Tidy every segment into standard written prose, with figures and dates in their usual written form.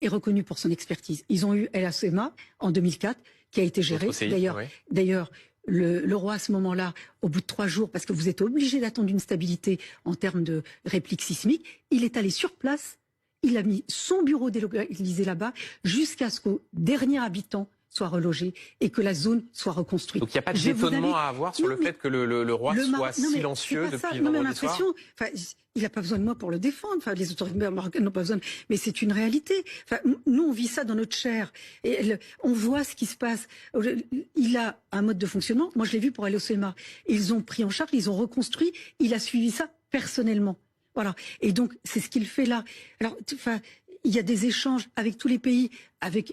est reconnu pour son expertise. Ils ont eu El Hacema en 2004, qui a été géré. D'ailleurs, le roi à ce moment-là, au bout de 3 jours, parce que vous êtes obligé d'attendre une stabilité en termes de réplique sismique, il est allé sur place, il a mis son bureau délocalisé là-bas, jusqu'à ce qu'au dernier habitant soit relogé et que la zone soit reconstruite. Donc il n'y a pas d'étonnement à avoir sur le fait que le roi soit silencieux depuis vendredi soir. Il n'a pas besoin de moi pour le défendre. Enfin, les autorités marocaines n'ont pas besoin. Mais c'est une réalité. Enfin, nous, on vit ça dans notre chair. Et on voit ce qui se passe. Il a un mode de fonctionnement. Moi, je l'ai vu pour aller au CEMA. Ils ont pris en charge, ils ont reconstruit. Il a suivi ça personnellement. Voilà. Et donc, c'est ce qu'il fait là. Alors, enfin, il y a des échanges avec tous les pays.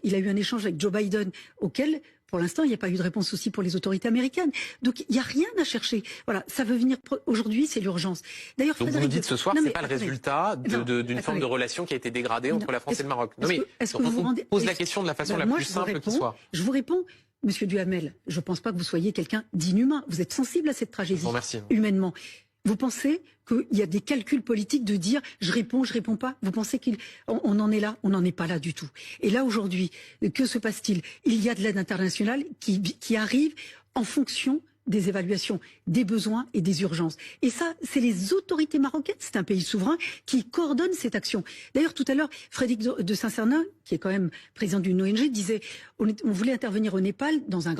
Il a eu un échange avec Joe Biden, auquel, pour l'instant, il n'y a pas eu de réponse aussi pour les autorités américaines. Donc, il n'y a rien à chercher. Voilà, ça veut venir aujourd'hui, c'est l'urgence. D'ailleurs, donc vous nous dites ce soir, c'est pas le résultat d'une forme de relation qui a été dégradée entre la France et le Maroc. Non mais on pose la question de la façon la plus simple qui soit. Je vous réponds, Monsieur Duhamel. Je ne pense pas que vous soyez quelqu'un d'inhumain. Vous êtes sensible à cette tragédie humainement. Vous pensez qu'il y a des calculs politiques de dire je réponds pas? Vous pensez qu'on en est là? On n'en est pas là du tout. Et là aujourd'hui, que se passe-t-il? Il y a de l'aide internationale qui arrive en fonction des évaluations, des besoins et des urgences. Et ça, c'est les autorités marocaines, c'est un pays souverain qui coordonne cette action. D'ailleurs, tout à l'heure, Frédéric de Saint-Cernin, qui est quand même président d'une ONG, disait on voulait intervenir au Népal dans un